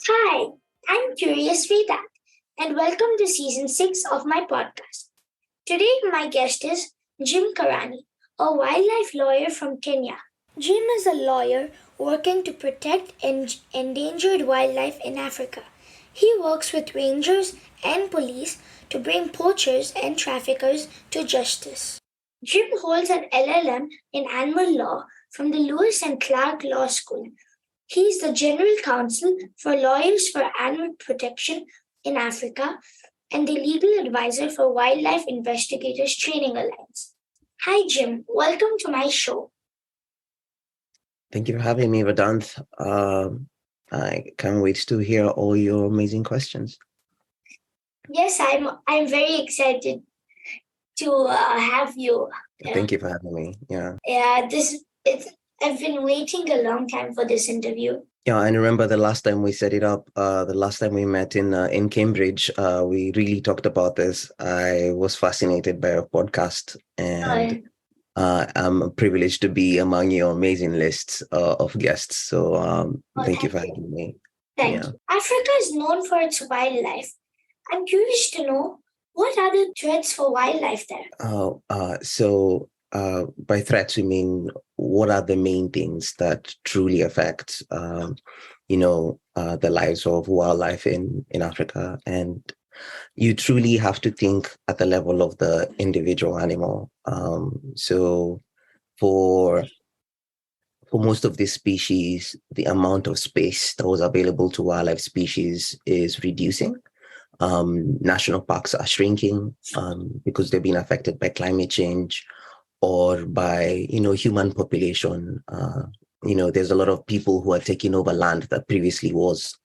Hi, I'm Curious Vedak, and welcome to season 6 of my podcast. Today, my guest is Jim Karani, a wildlife lawyer from Kenya. Jim is a lawyer working to protect endangered wildlife in Africa. He works with rangers and police to bring poachers and traffickers to justice. Jim holds an LLM in animal law from the Lewis and Clark Law School. He is the General Counsel for Lawyers for Animal Protection in Africa and the legal advisor for Wildlife Investigators Training Alliance. Hi, Jim. Welcome to my show. Thank you for having me, Vedant. I can't wait to hear all your amazing questions. Yes, I'm very excited to have you. Thank you for having me. Yeah. I've been waiting a long time for this interview. Yeah, I remember the last time we set it up, the last time we met in Cambridge, we really talked about this. I was fascinated by your podcast, and I'm privileged to be among your amazing lists of guests. So thank you for having me. Thank you. Africa is known for its wildlife. I'm curious to know, what are the threats for wildlife there? By threats, we mean what are the main things that truly affect, the lives of wildlife in Africa. And you truly have to think at the level of the individual animal. So for most of these species, the amount of space that was available to wildlife species is reducing. National parks are shrinking because they've been affected by climate change or by, human population. There's a lot of people who are taking over land that previously was,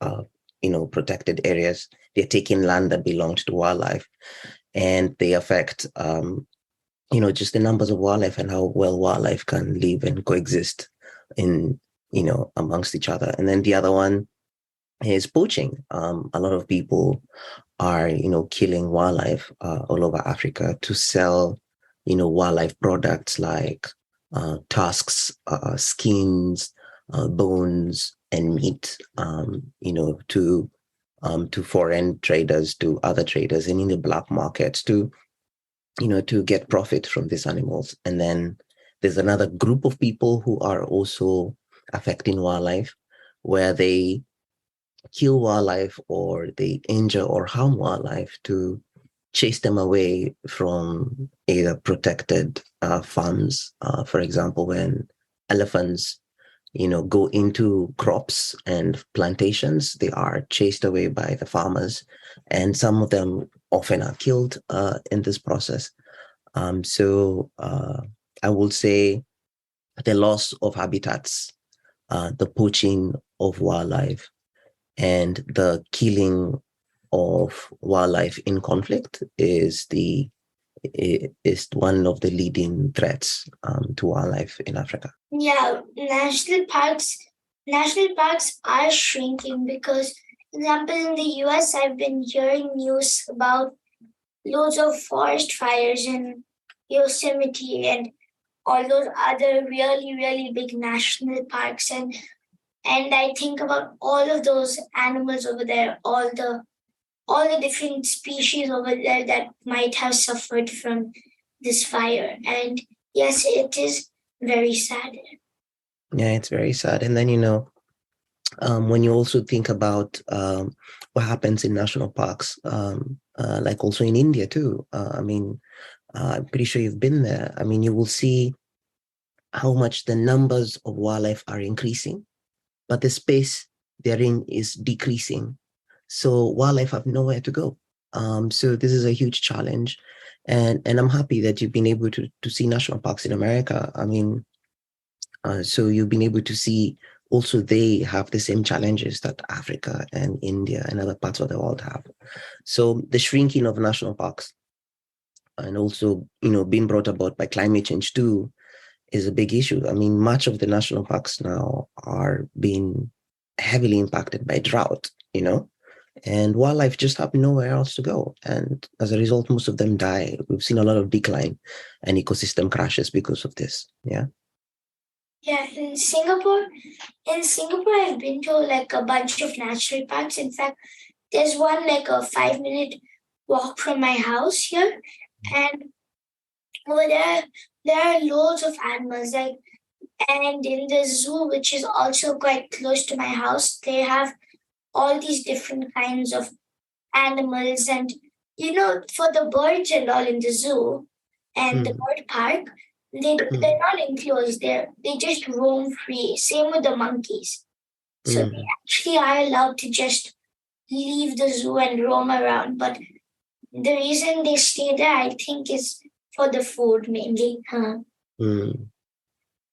protected areas. They're taking land that belonged to wildlife, and they affect, just the numbers of wildlife and how well wildlife can live and coexist amongst each other. And then the other one is poaching. A lot of people are, killing wildlife all over Africa to sell wildlife products like tusks, skins, bones, and meat, to foreign traders, to other traders, and in the black markets to get profit from these animals. And then there's another group of people who are also affecting wildlife, where they kill wildlife or they injure or harm wildlife to chase them away from either protected farms. For example, when elephants, go into crops and plantations, they are chased away by the farmers, and some of them often are killed in this process. So I will say the loss of habitats, the poaching of wildlife, and the killing of wildlife in conflict is one of the leading threats to wildlife in Africa. Yeah, national parks are shrinking because, for example, in the US, I've been hearing news about loads of forest fires in Yosemite and all those other really, really big national parks. And I think about all of those animals over there, all the different species over there that might have suffered from this fire. And yes, it is very sad. Yeah, it's very sad. And then, when you also think about what happens in national parks, like also in India too. I'm pretty sure you've been there. You will see how much the numbers of wildlife are increasing, but the space they're in is decreasing. So wildlife have nowhere to go. So this is a huge challenge. And I'm happy that you've been able to see national parks in America. So you've been able to see also they have the same challenges that Africa and India and other parts of the world have. So the shrinking of national parks and also, being brought about by climate change too is a big issue. Much of the national parks now are being heavily impacted by drought, And wildlife just have nowhere else to go. And as a result, most of them die. We've seen a lot of decline and ecosystem crashes because of this. Yeah. Yeah, in Singapore, I've been to like a bunch of national parks. In fact, there's one like a 5 minute walk from my house here, and over there are loads of animals. Like, and in the zoo, which is also quite close to my house, they have all these different kinds of animals. And for the birds and all in the zoo and the Mm, bird park, they're mm, not enclosed. They just roam free. Same with the monkeys. So they mm. actually are allowed to just leave the zoo and roam around. But the reason they stay there, I think, is for the food mainly. Huh? Mm.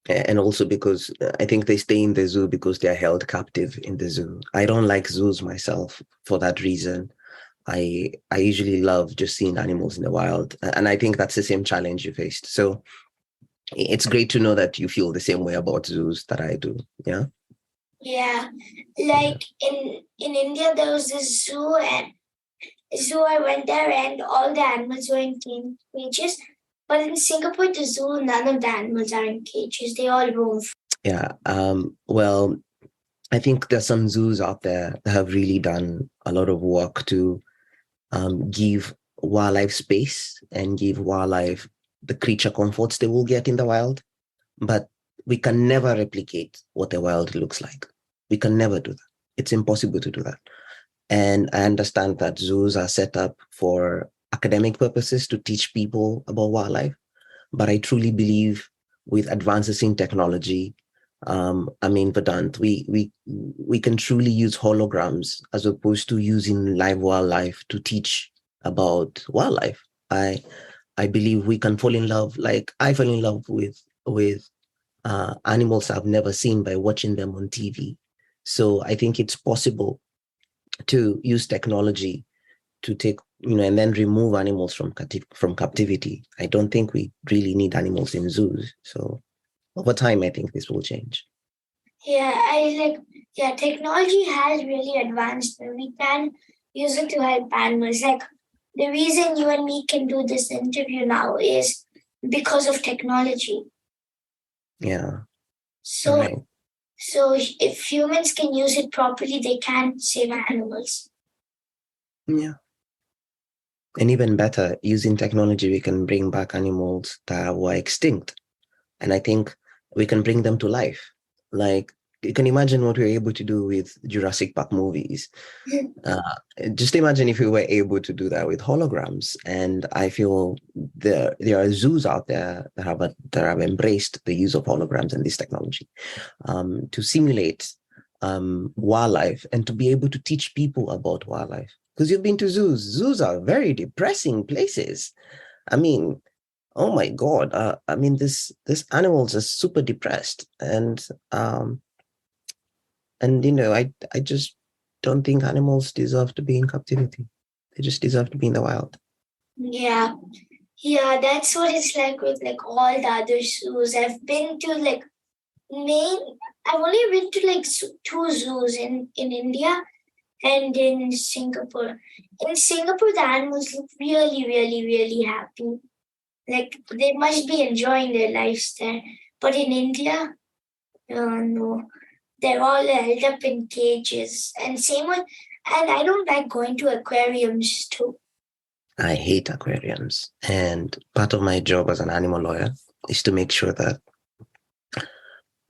And also because I think they stay in the zoo because they are held captive in the zoo. I don't like zoos myself for that reason. I usually love just seeing animals in the wild, and I think that's the same challenge you faced. So it's great to know that you feel the same way about zoos that I do. Yeah. Yeah, Yeah. like in India, there was this zoo. I went there, and all the animals were in cages. But in Singapore, the zoo, none of the animals are in cages. They all roam. Yeah. Well, I think there's some zoos out there that have really done a lot of work to give wildlife space and give wildlife the creature comforts they will get in the wild. But we can never replicate what the wild looks like. We can never do that. It's impossible to do that. And I understand that zoos are set up for academic purposes to teach people about wildlife. But I truly believe with advances in technology, I mean, Vedant, we can truly use holograms as opposed to using live wildlife to teach about wildlife. I believe we can fall in love, like I fell in love with animals I've never seen by watching them on TV. So I think it's possible to use technology to take, and then remove animals from captivity. I don't think we really need animals in zoos. So over time, I think this will change. Yeah, I like. Yeah, technology has really advanced, and we can use it to help animals. Like the reason you and me can do this interview now is because of technology. Yeah, So, right. so if humans can use it properly, they can save animals. Yeah. And even better, using technology, we can bring back animals that were extinct. And I think we can bring them to life. Like you can imagine what we were able to do with Jurassic Park movies. Uh, just imagine if we were able to do that with holograms. And I feel there are zoos out there that have embraced the use of holograms and this technology to simulate wildlife and to be able to teach people about wildlife. Because you've been to zoos. Zoos are very depressing places. I mean, oh my God. I mean, this animals are super depressed, and I just don't think animals deserve to be in captivity. They just deserve to be in the wild. Yeah, yeah, that's what it's like with like all the other zoos. I've been to like main. I've only been to like two zoos in India and in Singapore. In Singapore, the animals look really, really, really happy. Like they must be enjoying their lives there. But in India, no, they're all held up in cages. And same with, and I don't like going to aquariums too. I hate aquariums. And part of my job as an animal lawyer is to make sure that,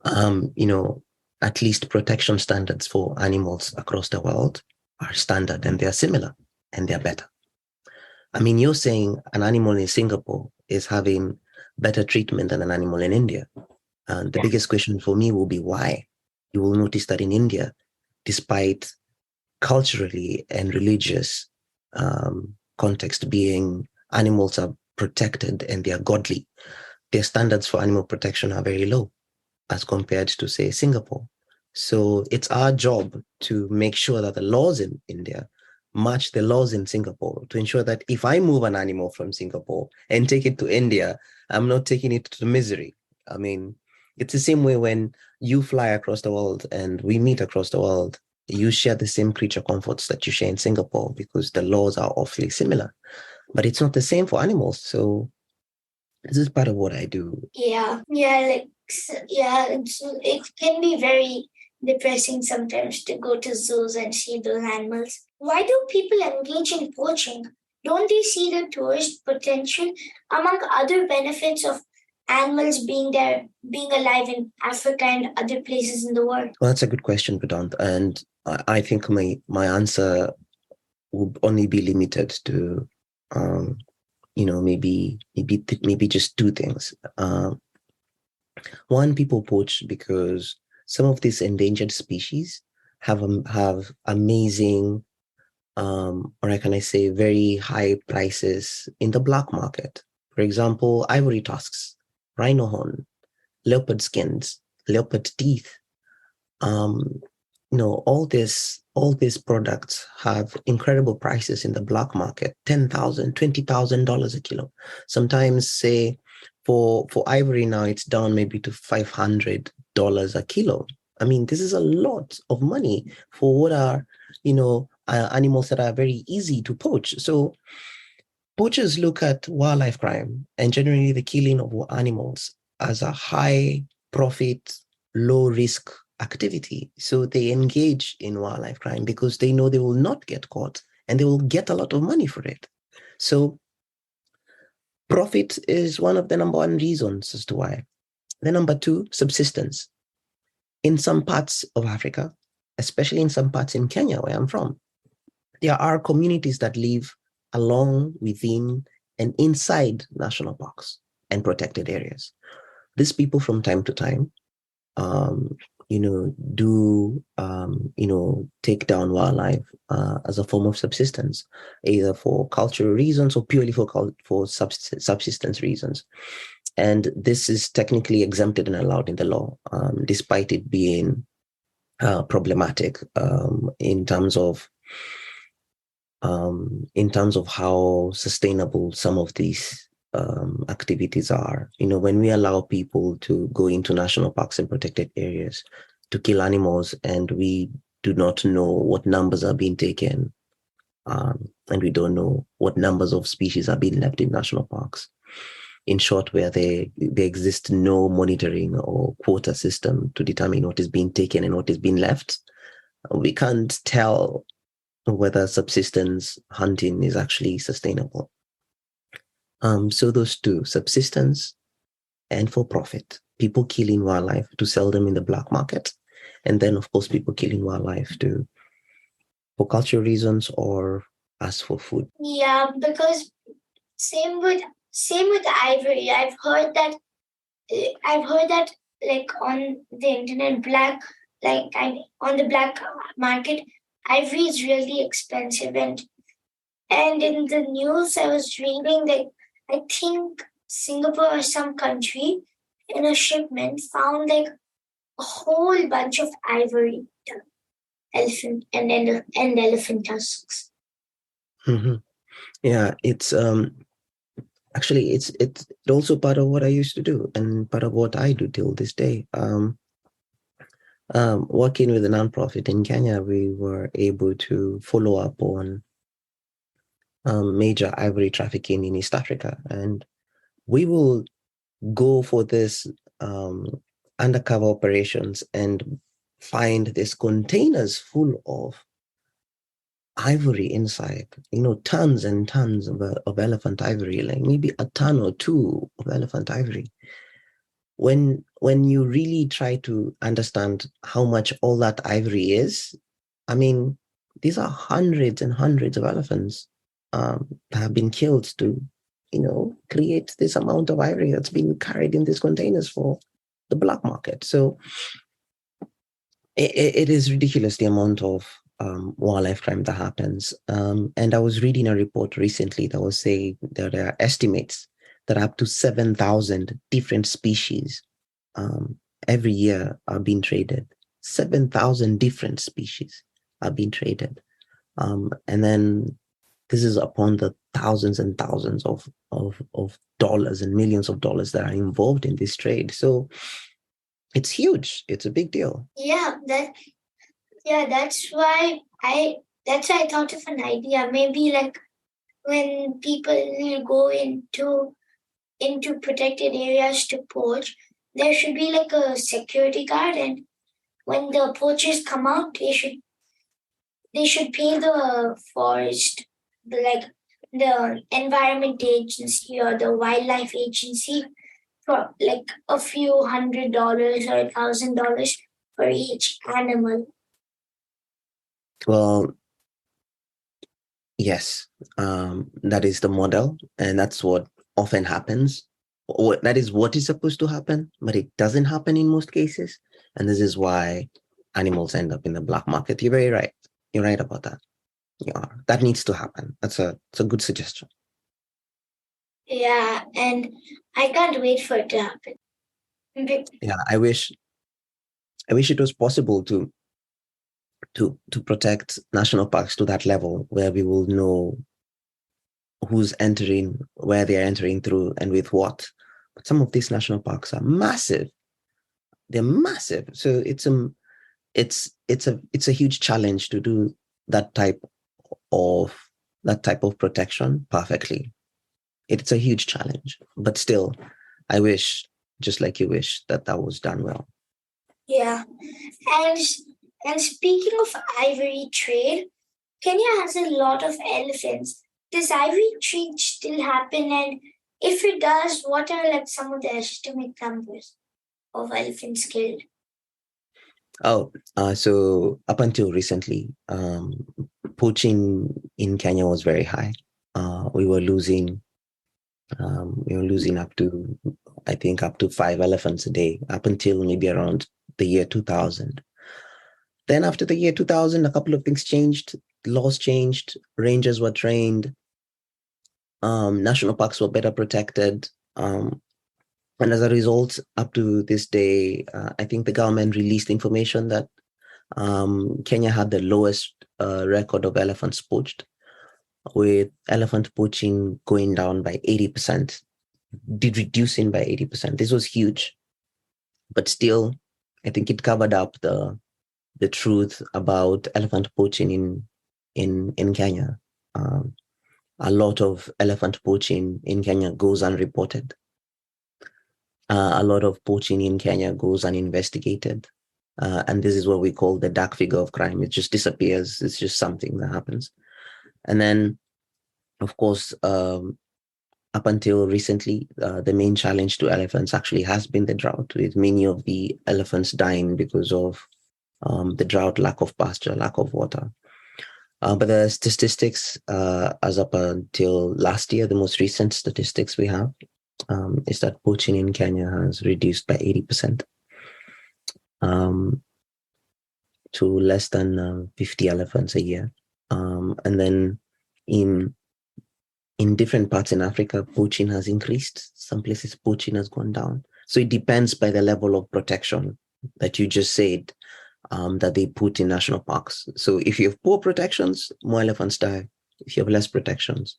um, you know, at least protection standards for animals across the world are standard and they're similar and they're better. I mean, you're saying an animal in Singapore is having better treatment than an animal in India. And the biggest question for me will be why. You will notice that in India, despite culturally and religious context being animals are protected and they are godly, their standards for animal protection are very low as compared to, say, Singapore. So it's our job to make sure that the laws in India match the laws in Singapore to ensure that if I move an animal from Singapore and take it to India, I'm not taking it to misery. I mean, it's the same way when you fly across the world and we meet across the world. You share the same creature comforts that you share in Singapore because the laws are awfully similar, but it's not the same for animals. So this is part of what I do. Yeah, it can be very depressing sometimes to go to zoos and see those animals. Why do people engage in poaching? Don't they see the tourist potential among other benefits of animals being alive in Africa and other places in the world? Well, that's a good question, Vedant. And I think my answer would only be limited to, maybe just two things. One, people poach because some of these endangered species have amazing, or how can I say, very high prices in the black market. For example, ivory tusks, rhino horn, leopard skins, leopard teeth. Um, all these products have incredible prices in the black market, $10,000, $20,000 a kilo. Sometimes, say, for ivory now, it's down maybe to $500 a kilo. I mean, this is a lot of money for what are, animals that are very easy to poach. So poachers look at wildlife crime and generally the killing of animals as a high profit, low risk activity. So they engage in wildlife crime because they know they will not get caught and they will get a lot of money for it. So profit is one of the number one reasons as to why. The number two, subsistence. In some parts of Africa, especially in some parts in Kenya, where I'm from, there are communities that live along, within, and inside national parks and protected areas. These people, from time to time, take down wildlife as a form of subsistence, either for cultural reasons or purely for subsistence reasons. And this is technically exempted and allowed in the law, despite it being problematic in terms of how sustainable some of these activities are. When we allow people to go into national parks and protected areas to kill animals, and we do not know what numbers are being taken, and we don't know what numbers of species are being left in national parks. In short, where there exists no monitoring or quota system to determine what is being taken and what is being left, we can't tell whether subsistence hunting is actually sustainable. So those two, subsistence and for profit, people killing wildlife to sell them in the black market. And then, of course, people killing wildlife for cultural reasons or as for food. Yeah, because same with ivory. I've heard that like on the internet, on the black market, ivory is really expensive, and in the news I was reading that I think Singapore or some country in a shipment found like a whole bunch of ivory, elephant tusks. Mm-hmm. Yeah, it's actually it's also part of what I used to do and part of what I do till this day. Working with a nonprofit in Kenya, we were able to follow up on major ivory trafficking in East Africa, and we will go for this undercover operations and find these containers full of ivory inside, tons and tons of elephant ivory, like maybe a ton or two of elephant ivory. When you really try to understand how much all that ivory is, I mean, these are hundreds and hundreds of elephants that have been killed to, create this amount of ivory that's been carried in these containers for the black market. So it is ridiculous the amount of wildlife crime that happens. And I was reading a report recently that was saying that there are estimates that up to 7,000 different species every year are being traded. 7,000 different species are being traded. And then this is upon the thousands and thousands of dollars and millions of dollars that are involved in this trade. So it's huge. It's a big deal. Yeah, Yeah, that's why I thought of an idea. Maybe like when people go into protected areas to poach, there should be like a security guard, and when the poachers come out, they should pay the forest, like the environment agency or the wildlife agency for like a few $100 or $1,000 for each animal. Well, yes, that is the model, and that's what often happens. That is what is supposed to happen, but it doesn't happen in most cases. And this is why animals end up in the black market. You're very right. You're right about that. Yeah, that needs to happen. It's a good suggestion. Yeah, and I can't wait for it to happen. Yeah, I wish it was possible to protect national parks to that level where we will know who's entering, where they are entering through, and with what. But some of these national parks are massive. They're massive. So it's a huge challenge to do that type of that type of protection perfectly. It's a huge challenge, but still, I wish, just like you wish, that that was done well. Yeah, and and speaking of ivory trade, Kenya has a lot of elephants. Does ivory trade still happen? And if it does, what are like some of the estimate numbers of elephants killed? Oh, so up until recently, poaching in Kenya was very high. We were losing up to, I think, up to 5 elephants a day, up until maybe around the year 2000. Then after the year 2000, a couple of things changed. Laws changed. Rangers were trained. National parks were better protected. And as a result, up to this day, I think the government released information that Kenya had the lowest record of elephants poached, with elephant poaching going down by 80%, reducing by 80%. This was huge, but still, I think it covered up the truth about elephant poaching in Kenya. Um, a lot of elephant poaching in Kenya goes unreported. A lot of poaching in Kenya goes uninvestigated. And this is what we call the dark figure of crime. It just disappears. It's just something that happens. And then, of course, up until recently, the main challenge to elephants actually has been the drought, with many of the elephants dying because of the drought, lack of pasture, lack of water. But the statistics, as up until last year, the most recent statistics we have, is that poaching in Kenya has reduced by 80%, to less than 50 elephants a year. And then in different parts in Africa, poaching has increased. Some places poaching has gone down. So it depends by the level of protection that you just said, that they put in national parks. So if you have poor protections, more elephants die. If you have less protections,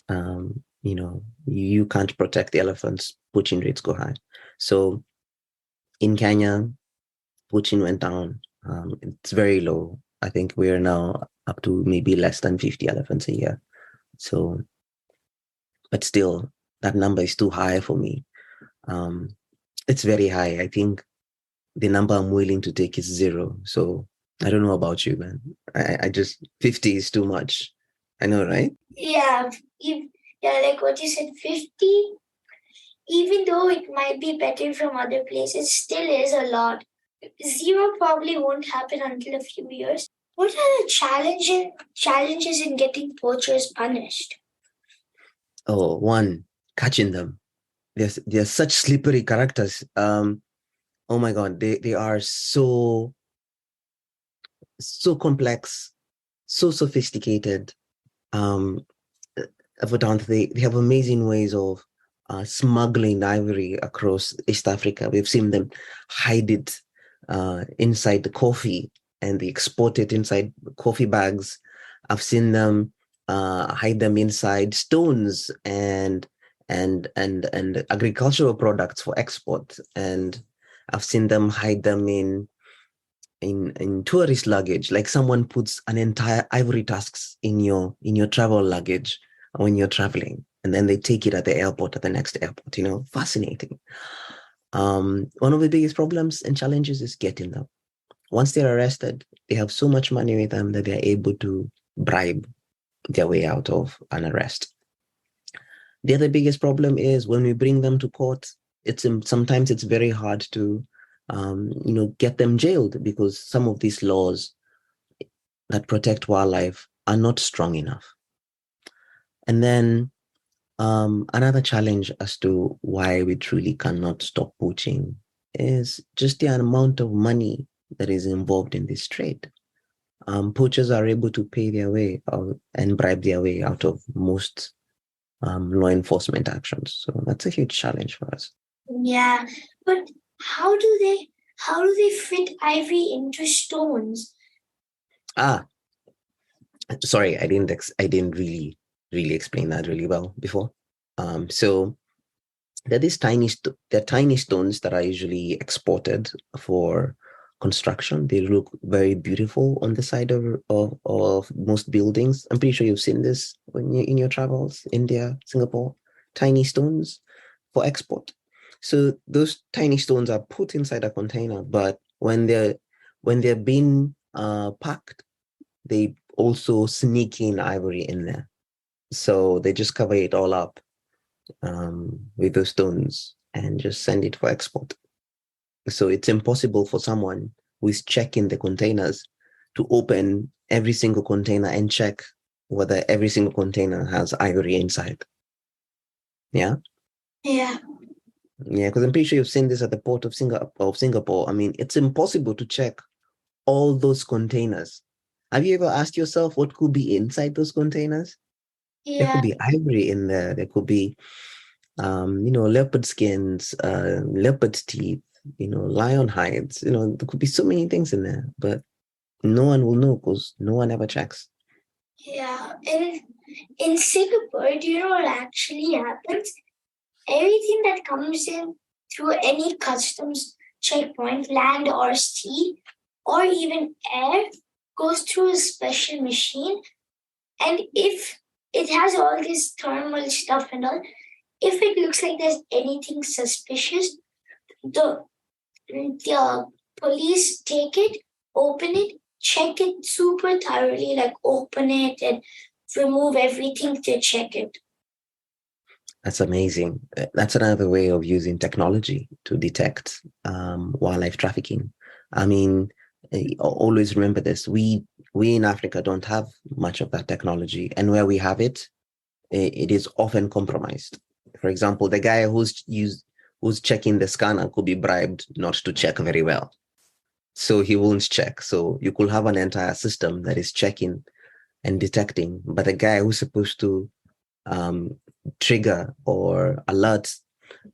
you can't protect the elephants, poaching rates go high. So in Kenya, poaching went down. It's very low. I think we're now up to maybe less than 50 elephants a year. So, but still, that number is too high for me. It's very high. I think the number I'm willing to take is 0. So I don't know about you, man. I just 50 is too much. I know, right? Yeah, yeah, like what you said, 50, even though it might be better from other places, still is a lot. 0 probably won't happen until a few years. What are the challenges in getting poachers punished? Oh, one, catching them. They're such slippery characters. Oh my God, they are so complex, so sophisticated. Um, they have amazing ways of smuggling ivory across East Africa. We've seen them hide it inside the coffee, and they export it inside coffee bags. I've seen them hide them inside stones and agricultural products for export, and I've seen them hide them in in tourist luggage, like someone puts an entire ivory tusks in your travel luggage when you're traveling, and then they take it at the airport, at the next airport. Fascinating. One of the biggest problems and challenges is getting them. Once they're arrested, they have so much money with them that they're able to bribe their way out of an arrest. The other biggest problem is when we bring them to court, sometimes it's very hard to get them jailed because some of these laws that protect wildlife are not strong enough. And then another challenge as to why we truly cannot stop poaching is just the amount of money that is involved in this trade. Poachers are able to pay their way out and bribe their way out of most law enforcement actions. So that's a huge challenge for us. Yeah, but how do they fit ivory into stones? Sorry, I didn't really explain that really well before. So there are these tiny stones that are usually exported for construction. They look very beautiful on the side of most buildings. I'm pretty sure you've seen this when you in your travels, India, Singapore, tiny stones for export. So those tiny stones are put inside a container, but when they're being packed, they also sneak in ivory in there. So they just cover it all up with those stones and just send it for export. So it's impossible for someone who is checking the containers to open every single container and check whether every single container has ivory inside. Yeah. Yeah. Yeah, because I'm pretty sure you've seen this at the port of Singapore. I mean, it's impossible to check all those containers. Have you ever asked yourself what could be inside those containers? There could Yeah. be ivory in there. There could be, leopard skins, leopard teeth, lion hides. There could be so many things in there, but no one will know because no one ever checks. Yeah. In Singapore, do you know what actually happens? Everything that comes in through any customs checkpoint, land or sea, or even air, goes through a special machine. And if it has all this thermal stuff and all, if it looks like there's anything suspicious, the the police take it, open it, check it super thoroughly, like open it and remove everything to check it. That's amazing. That's another way of using technology to detect wildlife trafficking. I mean, always remember this. We in Africa don't have much of that technology, and where we have it, it is often compromised. For example, the guy who's checking the scanner could be bribed not to check very well, so he won't check. So you could have an entire system that is checking and detecting, but the guy who's supposed to um, trigger or alert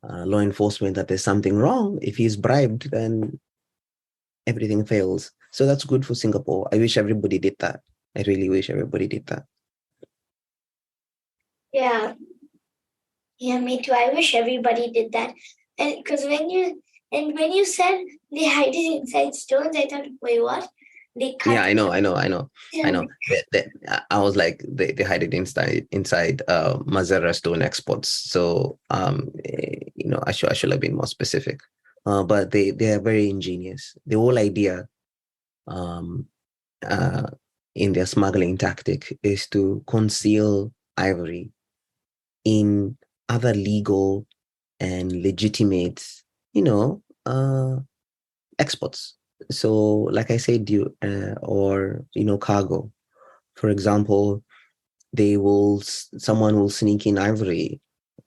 law enforcement that there's something wrong, if he's bribed, then everything fails. So that's good for Singapore. I wish everybody did that. I really wish everybody did that. Yeah, yeah, me too. I wish everybody did that. And because when you said they hide it inside stones, I thought, wait, what? They Yeah, cut I it. know, I know, I know, I know. I was like, they hide it inside Mazera stone exports. So I should have been more specific. But they are very ingenious. The whole idea um, uh, in their smuggling tactic is to conceal ivory in other legal and legitimate, you know, uh, exports. So, like I said, or cargo. For example, someone will sneak in ivory,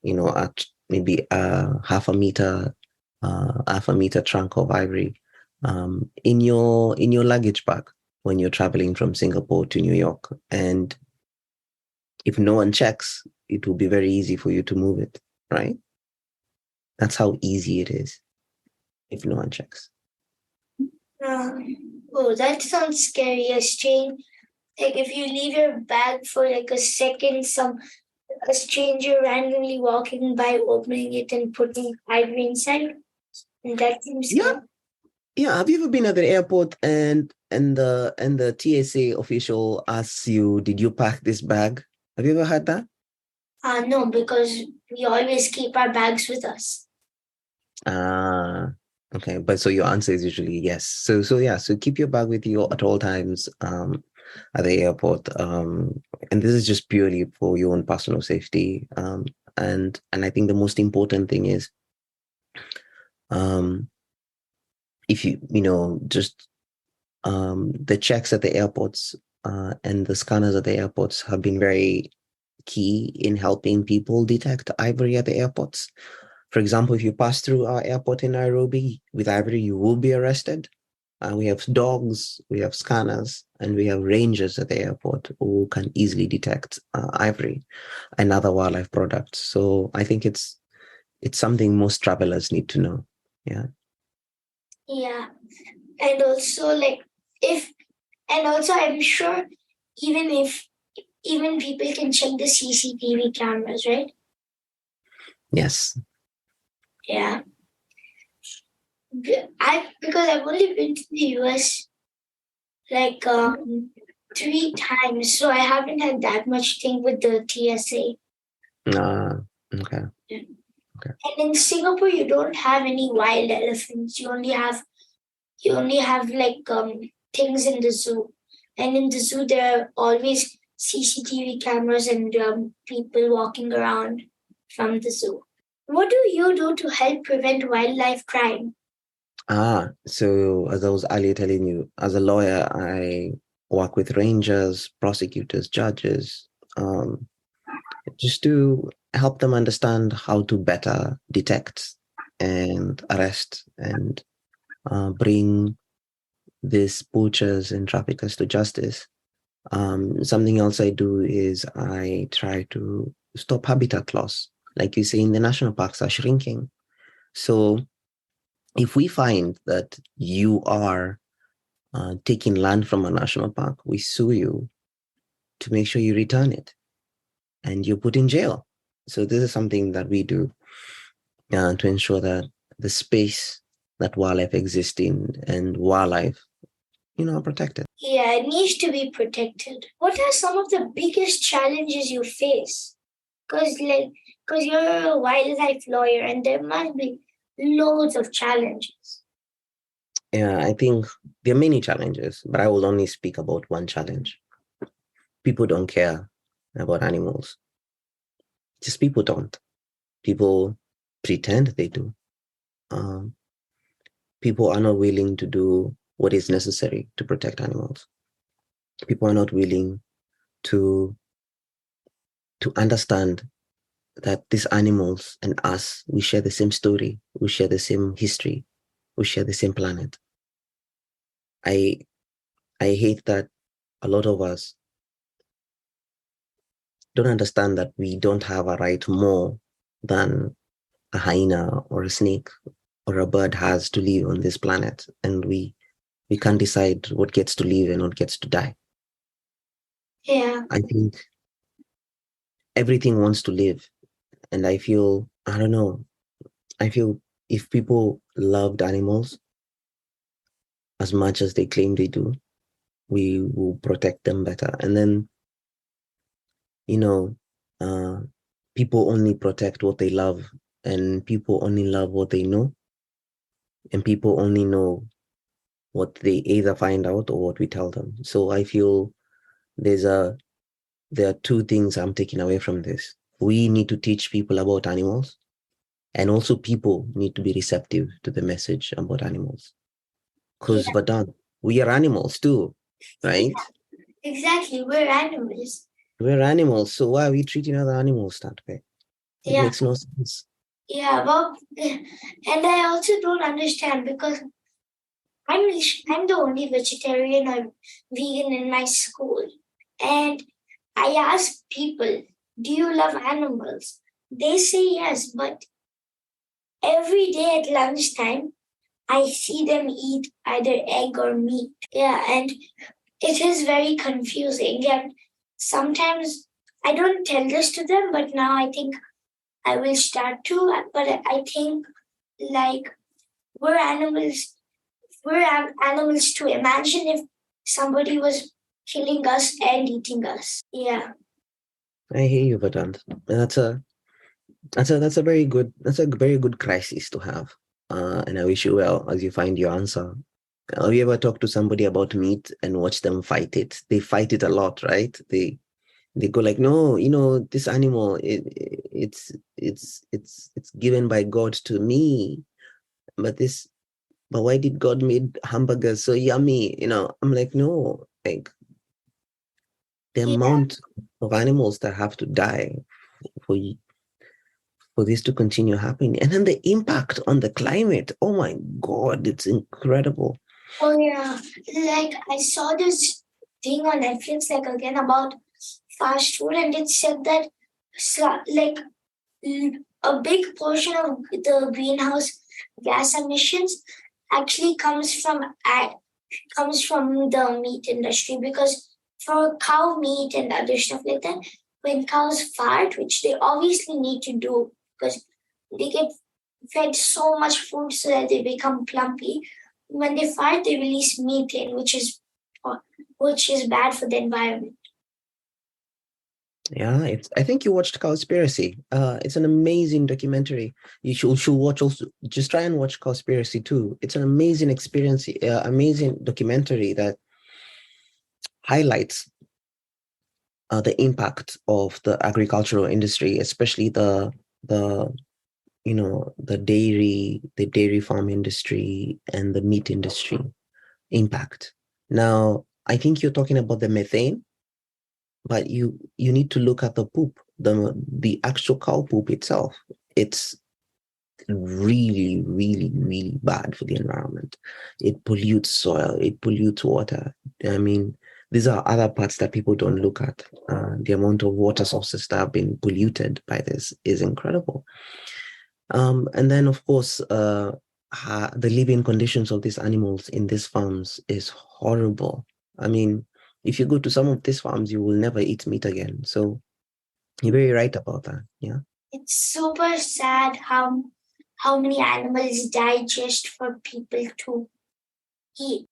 at maybe half a meter trunk of ivory, in your luggage bag when you're traveling from Singapore to New York. And if no one checks, it will be very easy for you to move it, right? That's how easy it is if no one checks. Oh, that sounds scary. A strange, like if you leave your bag for like a second, a stranger randomly walking by, opening it and putting ivory inside, and that seems Yeah, scary. Yeah, have you ever been at the airport and the TSA official asks you, "Did you pack this bag?" Have you ever had that? No, because we always keep our bags with us. Ah, okay. But so your answer is usually yes. So yeah, so keep your bag with you at all times at the airport. And this is just purely for your own personal safety. And I think the most important thing is um if just the checks at the airports and the scanners at the airports have been very key in helping people detect ivory at the airports. For example, if you pass through our airport in Nairobi with ivory, you will be arrested. We have dogs, we have scanners, and we have rangers at the airport who can easily detect ivory and other wildlife products. So I think it's something most travelers need to know. Yeah. Yeah. And also if and also I'm sure even if even people can check the CCTV cameras, right? Yes. Yeah. Because I've only been to the US like 3 times, so I haven't had that much thing with the TSA. Okay. Yeah. Okay. And in Singapore, you don't have any wild elephants. You only have like things in the zoo, and in the zoo there are always CCTV cameras and people walking around from the zoo. What do you do to help prevent wildlife crime? So as I was earlier telling you, as a lawyer, I work with rangers, prosecutors, judges, um, just to help them understand how to better detect and arrest and bring these poachers and traffickers to justice. Something else I do is I try to stop habitat loss. Like you say, in the national parks are shrinking. So if we find that you are taking land from a national park, we sue you to make sure you return it and you're put in jail. So this is something that we do to ensure that the space that wildlife exists in and wildlife, are protected. Yeah, it needs to be protected. What are some of the biggest challenges you face? Because you're a wildlife lawyer, and there must be loads of challenges. Yeah, I think there are many challenges, but I will only speak about one challenge. People don't care about animals. Just people don't. People pretend they do. Um, People are not willing to do what is necessary to protect animals. People are not willing to understand that these animals and us, we share the same story, we share the same history, we share the same planet. I I hate that a lot of us don't understand that we don't have a right more than a hyena or a snake or a bird has to live on this planet, and we can't decide what gets to live and what gets to die. Yeah, I think everything wants to live, and I don't know, I feel if people loved animals as much as they claim they do, we will protect them better. And then, you know, uh, people only protect what they love, and people only love what they know, and people only know what they either find out or what we tell them. So I feel there's a there are two things I'm taking away from this. We need to teach people about animals, and also people need to be receptive to the message about animals. Because yeah, Vadan, we are animals too, right? exactly. We're animals. We're animals, so why are we treating other animals that way? It Yeah, makes no sense. yeah. Well, and I also don't understand because I'm the only vegetarian or vegan in my school, and I ask people, "Do you love animals?" They say yes, but every day at lunchtime, I see them eat either egg or meat. Yeah, and it is very confusing. And sometimes I don't tell this to them, but now I think I will start to. But I think like we're animals we're animals too. Imagine if somebody was killing us and eating us. Yeah. I hear you, Vedant. That's a very good crisis to have. And I wish you well as you find your answer. Have you ever talked to somebody about meat and watch them fight it? They fight it a lot, right? They go like, no, this animal, it's given by God to me, but why did God made hamburgers so yummy? I'm like, no, like the Yeah. amount of animals that have to die for for this to continue happening, and then the impact on the climate. Oh my God, it's incredible. Oh yeah. Like I saw this thing on Netflix, like again about fast food, and it said that like a big portion of the greenhouse gas emissions actually comes from the meat industry, because for cow meat and other stuff like that, when cows fart, which they obviously need to do because they get fed so much food so that they become plumpy. When they fart, they release methane, which is bad for the environment. Yeah, I think you watched Cowspiracy. It's an amazing documentary. You should watch also. Just try and watch Cowspiracy too. It's an amazing experience, amazing documentary that highlights the impact of the agricultural industry, especially the the dairy farm industry and the meat industry impact. Now, I think you're talking about the methane, but you need to look at the poop, the actual cow poop itself. It's really, really, really bad for the environment. It pollutes soil, it pollutes water. I mean, these are other parts that people don't look at. The amount of water sources that have been polluted by this is incredible. And then, of course, the living conditions of these animals in these farms is horrible. I mean, if you go to some of these farms, you will never eat meat again. So you're very right about that. Yeah. It's super sad how many animals die just for people to eat.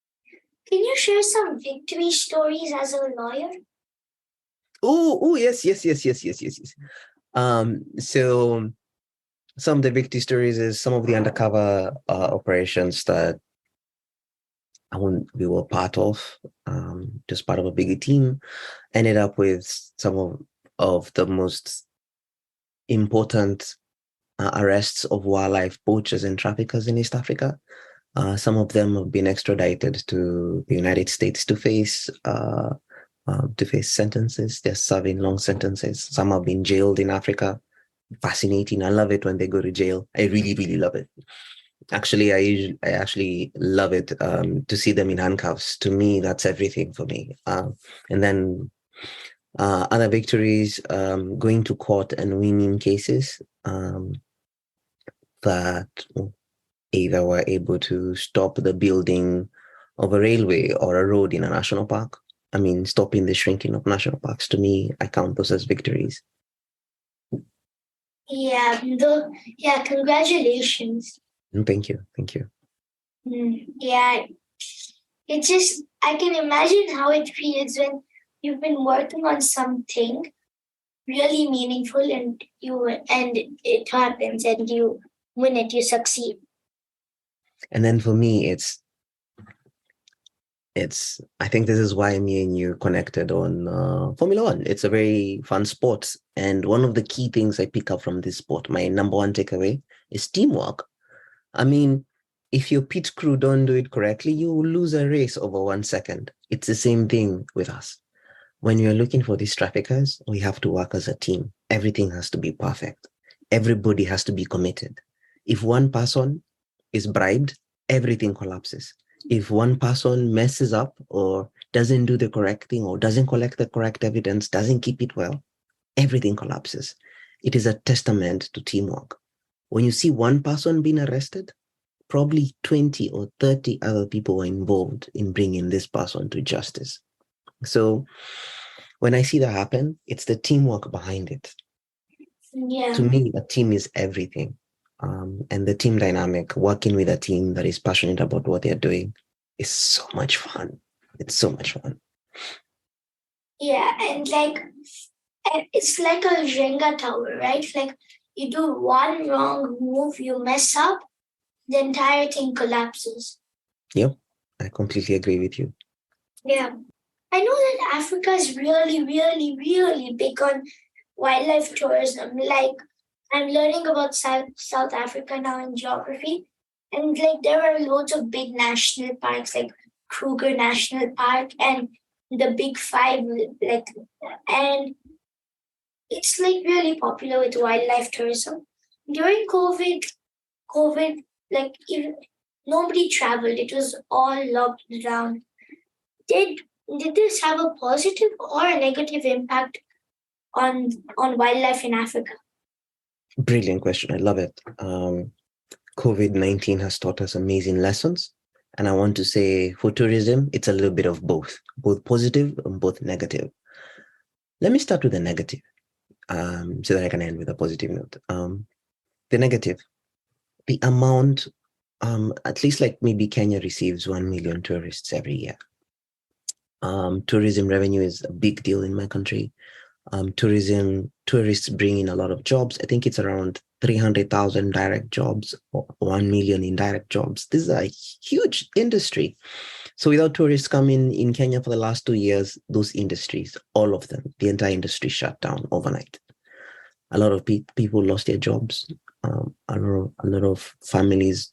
Can you share some victory stories as a lawyer? Oh, yes, yes, yes, yes, yes, yes, yes. So some of the victory stories is some of the undercover operations that we were part of, just part of a bigger team, ended up with some of the most important arrests of wildlife poachers and traffickers in East Africa. Some of them have been extradited to the United States to face sentences. They're serving long sentences. Some have been jailed in Africa. Fascinating. I love it when they go to jail. I really, really love it. Actually, I actually love it to see them in handcuffs. To me, that's everything for me. And then other victories, going to court and winning cases that either were able to stop the building of a railway or a road in a national park. I mean, stopping the shrinking of national parks. To me, I count those as victories. Yeah, congratulations. Thank you. Thank you. Yeah, it just, I can imagine how it feels when you've been working on something really meaningful and it happens and you win it, you succeed. And then for me, I think this is why me and you connected on Formula One. It's a very fun sport. And one of the key things I pick up from this sport, my number one takeaway, is teamwork. I mean, if your pit crew don't do it correctly, you will lose a race over 1 second. It's the same thing with us. When you're looking for these traffickers, we have to work as a team. Everything has to be perfect. Everybody has to be committed. If one person is bribed, everything collapses. If one person messes up or doesn't do the correct thing or doesn't collect the correct evidence, doesn't keep it well, everything collapses. It is a testament to teamwork. When you see one person being arrested, probably 20 or 30 other people were involved in bringing this person to justice. So when I see that happen, it's the teamwork behind it. Yeah. To me, a team is everything. And the team dynamic, working with a team that is passionate about what they're doing, is so much fun. It's so much fun. Yeah, and it's like a Jenga tower, right? Like you do one wrong move, you mess up, the entire thing collapses. Yep, I completely agree with you. Yeah. I know that Africa is really, really, really big on wildlife tourism. Like I'm learning about South Africa now in geography. And like there are loads of big national parks like Kruger National Park and the Big Five, like, and it's like really popular with wildlife tourism. During COVID, like even nobody traveled. It was all locked down. Did did this have a positive or a negative impact on wildlife in Africa? Brilliant question. I love it. COVID-19 has taught us amazing lessons. And I want to say for tourism, it's a little bit of both positive and both negative. Let me start with the negative, so that I can end with a positive note. The negative, the amount, at least like maybe Kenya receives 1 million tourists every year. Tourism revenue is a big deal in my country. Tourists bring in a lot of jobs. I think it's around 300,000 direct jobs or 1 million indirect jobs. This is a huge industry. So without tourists coming in Kenya for the last 2 years, those industries, all of them, the entire industry shut down overnight. A lot of people lost their jobs. A lot of families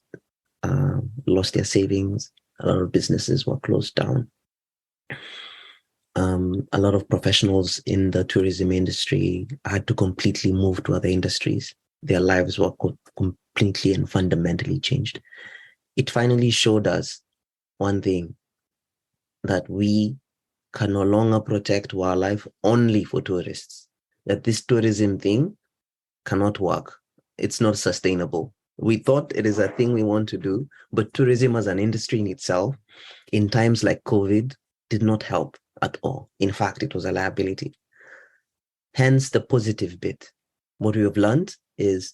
lost their savings. A lot of businesses were closed down. A lot of professionals in the tourism industry had to completely move to other industries. Their lives were completely and fundamentally changed. It finally showed us one thing, that we can no longer protect wildlife only for tourists, that this tourism thing cannot work. It's not sustainable. We thought it is a thing we want to do, but tourism as an industry in itself, in times like COVID, did not help at all. In fact, it was a liability. Hence the positive bit. What we have learned is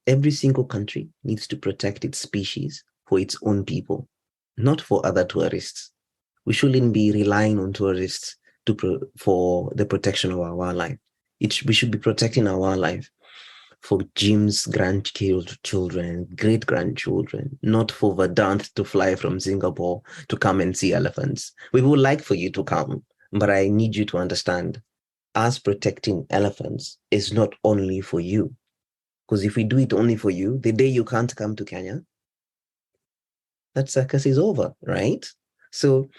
every single country needs to protect its species for its own people, not for other tourists. We shouldn't be relying on tourists for the protection of our wildlife. We should be protecting our wildlife for Jim's grandchildren, great grandchildren, not for Vedant to fly from Singapore to come and see elephants. We would like for you to come, but I need you to understand, us protecting elephants is not only for you. Because if we do it only for you, the day you can't come to Kenya, that circus is over, right? So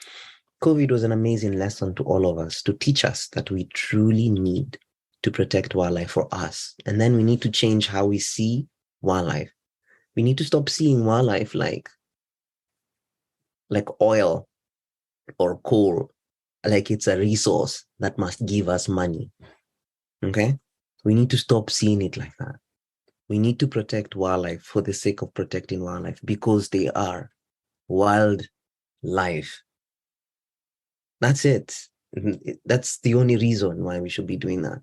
COVID was an amazing lesson to all of us to teach us that we truly need to protect wildlife for us. And then we need to change how we see wildlife. We need to stop seeing wildlife like oil or coal, like it's a resource that must give us money. Okay? We need to stop seeing it like that. We need to protect wildlife for the sake of protecting wildlife because they are wildlife. That's it. That's the only reason why we should be doing that.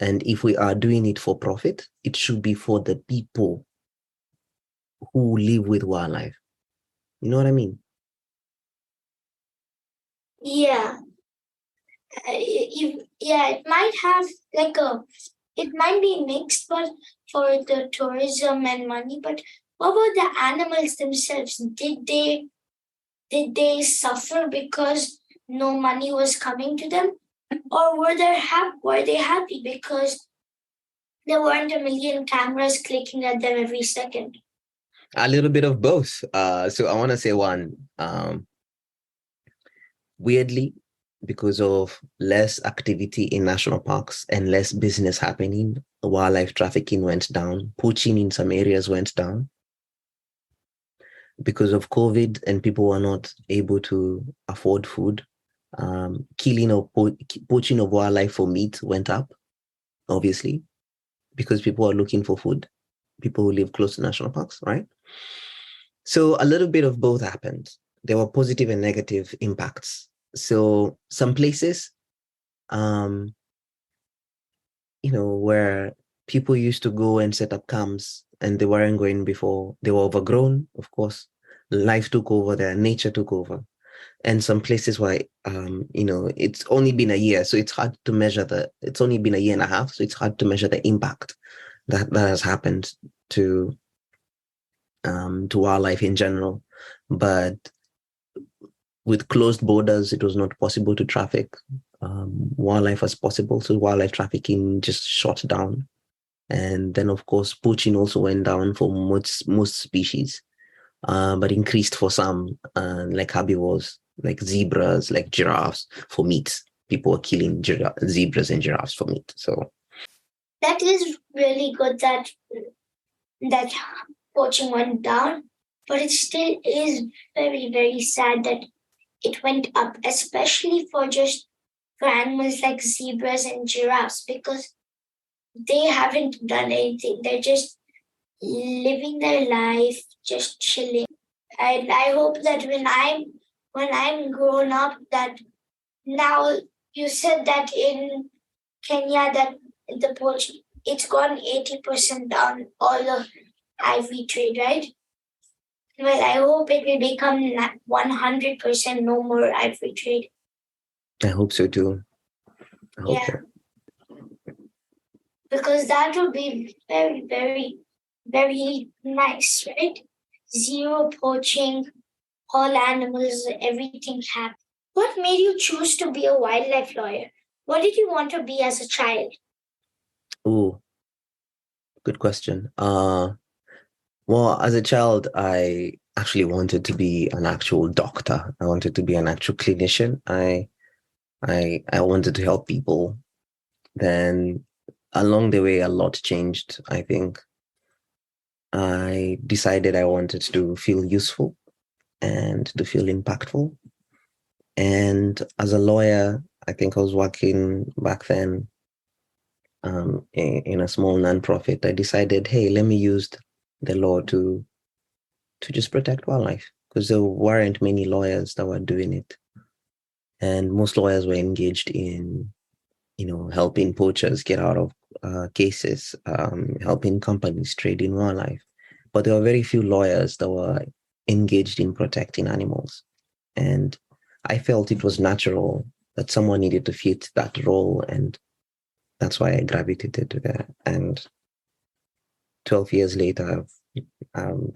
And if we are doing it for profit, it should be for the people who live with wildlife. You know what I mean? Yeah. It might have it might be mixed, but for the tourism and money. But what about the animals themselves? Did they suffer because no money was coming to them, or were they happy because there weren't a million cameras clicking at them every second? A little bit of both. So I want to say one, weirdly, because of less activity in national parks and less business happening, wildlife trafficking went down, poaching in some areas went down. Because of COVID and people were not able to afford food, killing or poaching of wildlife for meat went up, obviously, because people are looking for food, people who live close to national parks, right? So a little bit of both happened. There were positive and negative impacts. So some places, where people used to go and set up camps, and they weren't going before. They were overgrown, of course. Life took over there, nature took over. And some places where, it's only been a year, so it's hard to measure it's only been a year and a half, so it's hard to measure the impact that has happened to wildlife in general. But with closed borders, it was not possible to traffic wildlife as possible. So wildlife trafficking just shut down. And then, of course, poaching also went down for most species, but increased for some, like herbivores, like zebras, like giraffes for meat. People were killing zebras and giraffes for meat. So that is really good that poaching went down, but it still is very, very sad that it went up, especially for animals like zebras and giraffes, because they haven't done anything. They're just living their life, just chilling. And I hope that when I'm grown up, that now you said that in Kenya that the poaching it's gone 80% down all the ivory trade, right? Well, I hope it will become 100% no more ivory trade. I hope so too. Yeah. Because that would be very, very, very nice, right? Zero poaching, all animals, everything happy. What made you choose to be a wildlife lawyer? What did you want to be as a child? Oh, good question. Well, as a child, I actually wanted to be an actual doctor. I wanted to be an actual clinician. I wanted to help people. Then along the way, a lot changed. I think I decided I wanted to feel useful and to feel impactful. And as a lawyer, I think I was working back then in a small nonprofit. I decided, hey, let me use the law to just protect wildlife, because there weren't many lawyers that were doing it. And most lawyers were engaged in, helping poachers get out of cases, helping companies trade in wildlife. But there were very few lawyers that were engaged in protecting animals. And I felt it was natural that someone needed to fit that role. And that's why I gravitated to that. And 12 years later,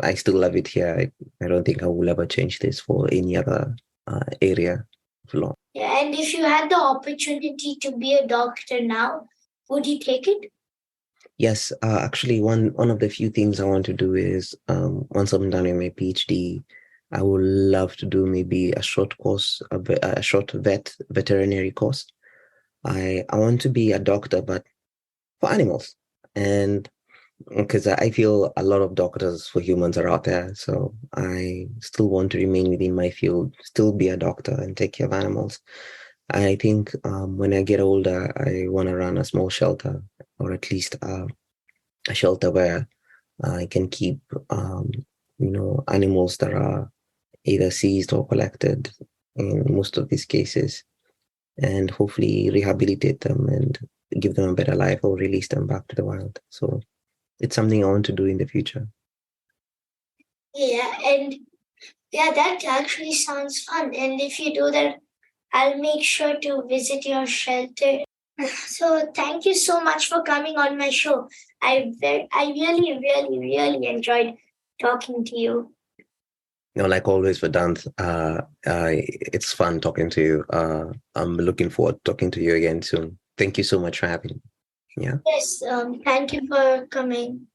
I still love it here. I don't think I will ever change this for any other area of law. Yeah, and if you had the opportunity to be a doctor now, would you take it? Yes, actually, one of the few things I want to do is once I'm done with my PhD, I would love to do maybe a short course, a short veterinary course. I want to be a doctor, but for animals, and because I feel a lot of doctors for humans are out there, so I still want to remain within my field, still be a doctor and take care of animals. I think when I get older, I want to run a small shelter, or at least a shelter where I can keep, animals that are either seized or collected in most of these cases, and hopefully rehabilitate them and give them a better life or release them back to the wild. So it's something I want to do in the future. Yeah, and that actually sounds fun. And if you do that, I'll make sure to visit your shelter. So thank you so much for coming on my show. I really, really, really enjoyed talking to you. Like always, Vedant, it's fun talking to you. I'm looking forward to talking to you again soon. Thank you so much for having me. Yeah. Yes, thank you for coming.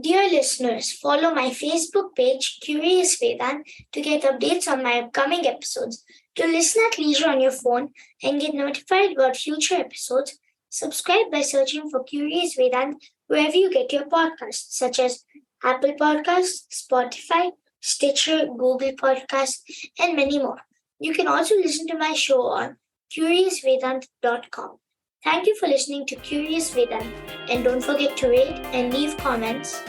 Dear listeners, follow my Facebook page, Curious Vedant, to get updates on my upcoming episodes. To listen at leisure on your phone and get notified about future episodes, subscribe by searching for Curious Vedant wherever you get your podcasts, such as Apple Podcasts, Spotify, Stitcher, Google Podcasts, and many more. You can also listen to my show on curiousvedant.com. Thank you for listening to Curious Vedant, and don't forget to rate and leave comments.